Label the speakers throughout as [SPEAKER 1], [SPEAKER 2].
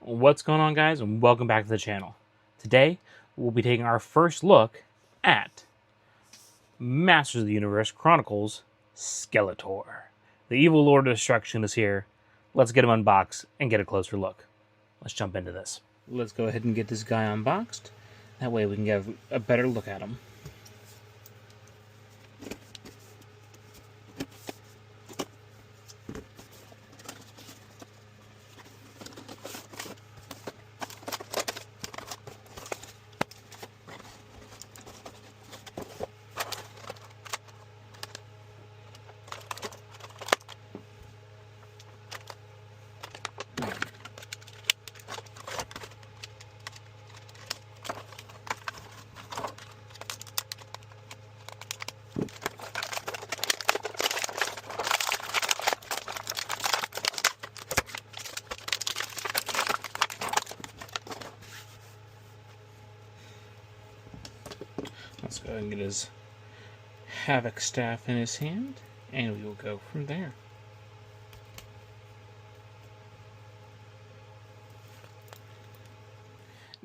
[SPEAKER 1] What's going on, guys, and welcome back to the channel. Today, we'll be taking our first look at Masters of the Universe Chronicles Skeletor. The evil Lord of Destruction is here. Let's get him unboxed and get a closer look. Let's jump into this. Let's go ahead and get this guy unboxed. That way we can get a better look at him. Let's go ahead and get his Havoc staff in his hand, and we will go from there.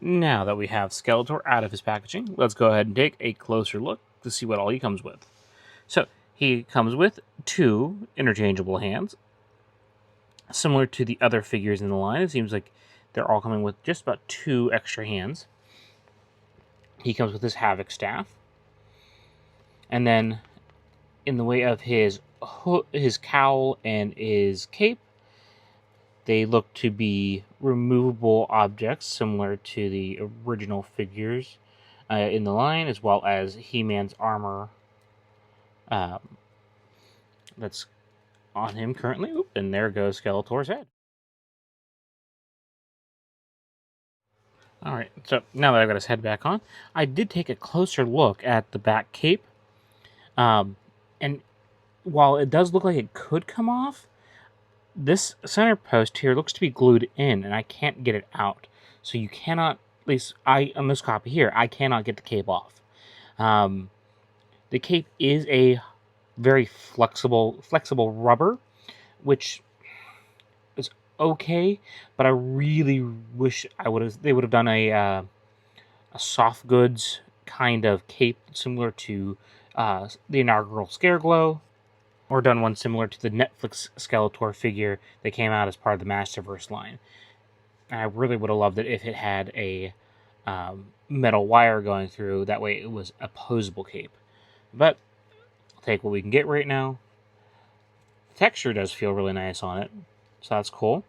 [SPEAKER 1] Now that we have Skeletor out of his packaging, let's go ahead and take a closer look to see what all he comes with. So, he comes with 2 interchangeable hands. Similar to the other figures in the line, it seems like they're all coming with just about 2 extra hands. He comes with his Havoc staff. And then, in the way of his cowl and his cape, they look to be removable objects, similar to the original figures in the line, as well as He-Man's armor that's on him currently. Oop, and there goes Skeletor's head. Alright, so now that I've got his head back on, I did take a closer look at the back cape. And while it does look like it could come off, this center post here looks to be glued in, and I can't get it out. So you cannot, at least on this copy here, I cannot get the cape off. The cape is a very flexible rubber, which is okay, but I really wish they would have done a soft goods kind of cape similar to the inaugural Scareglow, or done one similar to the Netflix Skeletor figure that came out as part of the Masterverse line. And I really would have loved it if it had a metal wire going through. That way it was a posable cape. But I'll take what we can get right now. The texture does feel really nice on it, so that's cool.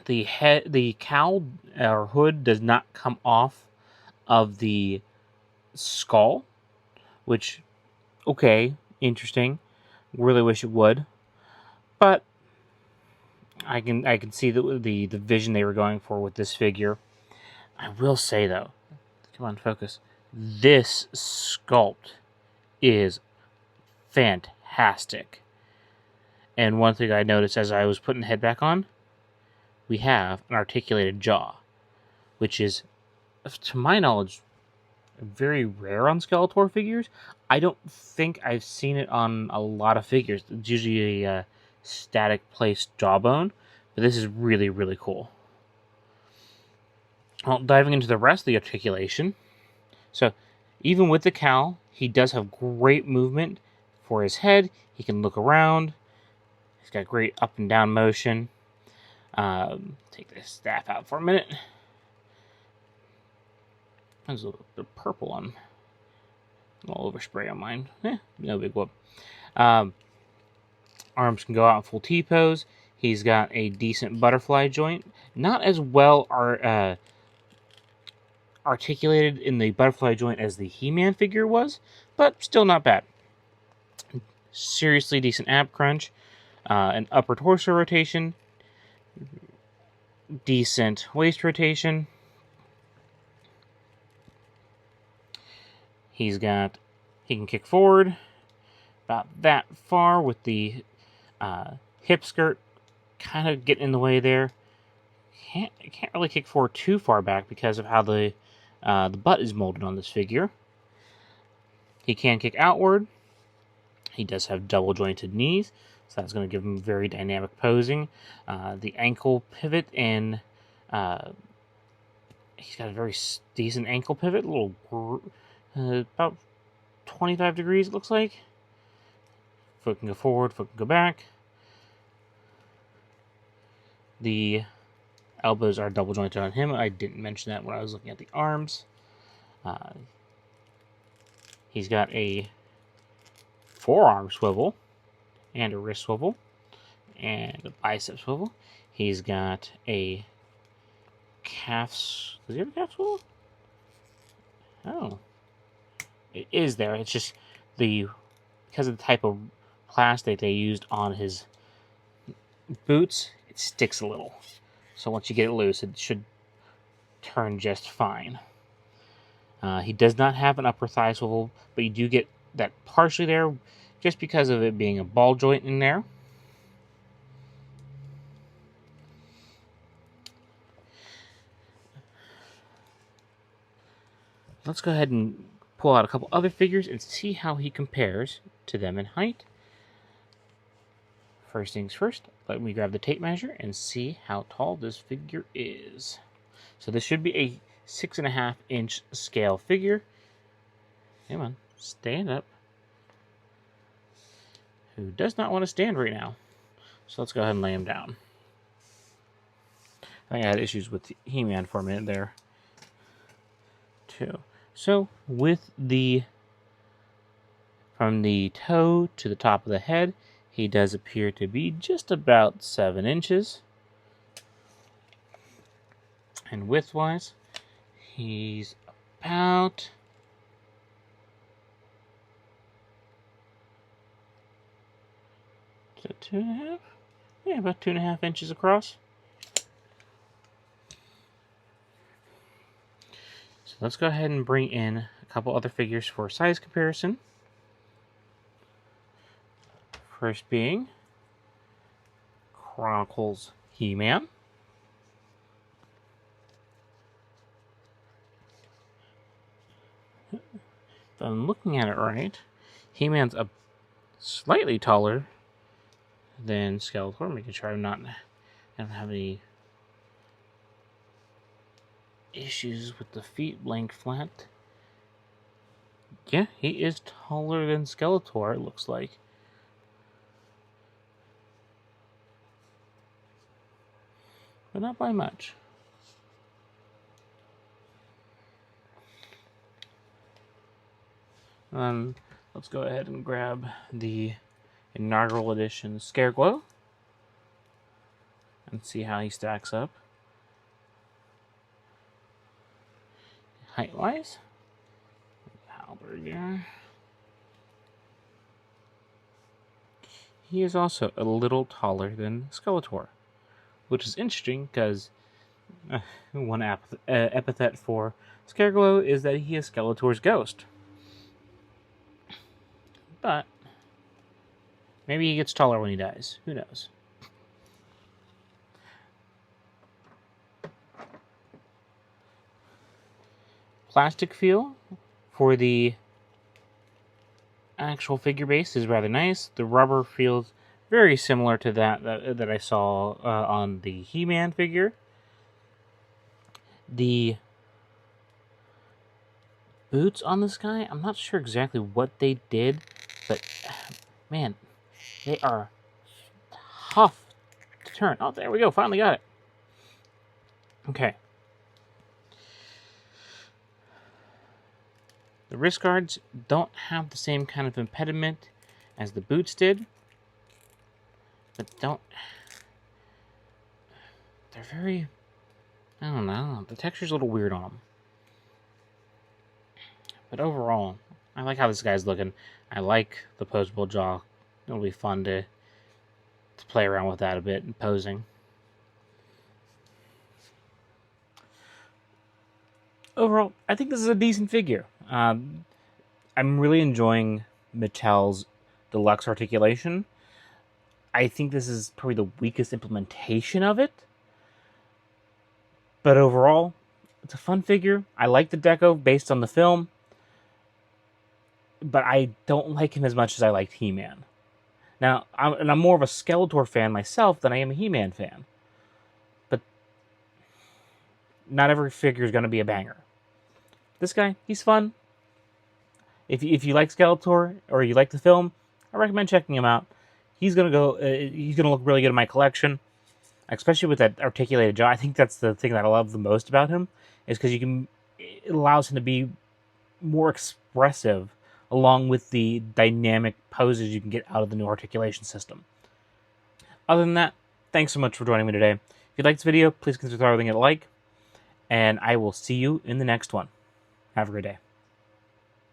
[SPEAKER 1] The cowl or hood does not come off of the skull, which, okay, interesting. Really wish it would, but I can see the vision they were going for with this figure. I will say though, come on, focus. This sculpt is fantastic. And one thing I noticed as I was putting the head back on, we have an articulated jaw, which is, to my knowledge, very rare on Skeletor figures. I don't think I've seen it on a lot of figures. It's usually a static placed jawbone, but this is really, really cool. Well, diving into the rest of the articulation. So, even with the cowl, he does have great movement for his head. He can look around. He's got great up and down motion. Take this staff out for a minute. There's a little bit of purple on, a little overspray on mine. No big whoop. Arms can go out in full T-pose. He's got a decent butterfly joint. Not as well articulated in the butterfly joint as the He-Man figure was, but still not bad. Seriously decent ab crunch. An upper torso rotation. Decent waist rotation. He can kick forward about that far with the hip skirt kind of getting in the way there. Can't really kick forward too far back because of how the butt is molded on this figure. He can kick outward, He does have double jointed knees, so that's going to give him very dynamic posing. The ankle pivot, and he's got a very decent ankle pivot, about 25 degrees it looks like. Foot can go forward, foot can go back. The elbows are double jointed on him. I didn't mention that when I was looking at the arms. He's got a forearm swivel and a wrist swivel and a bicep swivel. He's got a calf. Does he have a calf swivel? Oh, it is there. It's just because of the type of plastic they used on his boots, it sticks a little. So once you get it loose, it should turn just fine. He does not have an upper thigh swivel, but you do get that partially there just because of it being a ball joint in there. Let's go ahead and pull out a couple other figures and see how he compares to them in height. First things first, let me grab the tape measure and see how tall this figure is. So this should be a 6.5 inch scale figure. Come on, stand up. Who does not want to stand right now? So let's go ahead and lay him down. I think I had issues with He-Man for a minute there, too. So with from the toe to the top of the head, he does appear to be just about 7 inches. And width-wise, he's about is that 2.5? Yeah, about 2.5 inches across. So let's go ahead and bring in a couple other figures for size comparison. First being Chronicles He-Man. If I'm looking at it right, He-Man's slightly taller than Skeletor, making sure I don't have any issues with the feet laying flat. Yeah, he is taller than Skeletor, it looks like. But not by much. Let's go ahead and grab the inaugural edition Scareglow and see how he stacks up. Height-wise, he is also a little taller than Skeletor, which is interesting because one epithet for Scareglow is that he is Skeletor's ghost. But maybe he gets taller when he dies. Who knows? Plastic feel for the actual figure base is rather nice. The rubber feels very similar to that I saw on the He-Man figure. The boots on this guy, I'm not sure exactly what they did, but man, they are tough to turn. Oh, there we go. Finally got it. Okay. The wrist guards don't have the same kind of impediment as the boots did, but they're very, I don't know, the texture's a little weird on them. But overall, I like how this guy's looking. I like the posable jaw. It'll be fun to play around with that a bit and posing. Overall, I think this is a decent figure. I'm really enjoying Mattel's deluxe articulation. I think this is probably the weakest implementation of it. But overall, it's a fun figure. I like the deco based on the film. but I don't like him as much as I liked He-Man. Now, I'm more of a Skeletor fan myself than I am a He-Man fan. But not every figure is going to be a banger. This guy, he's fun. If you like Skeletor or you like the film, I recommend checking him out. He's gonna look really good in my collection, especially with that articulated jaw. I think that's the thing that I love the most about him, is because it allows him to be more expressive, along with the dynamic poses you can get out of the new articulation system. Other than that, thanks so much for joining me today. If you liked this video, please consider throwing it a like, and I will see you in the next one. Have a great day.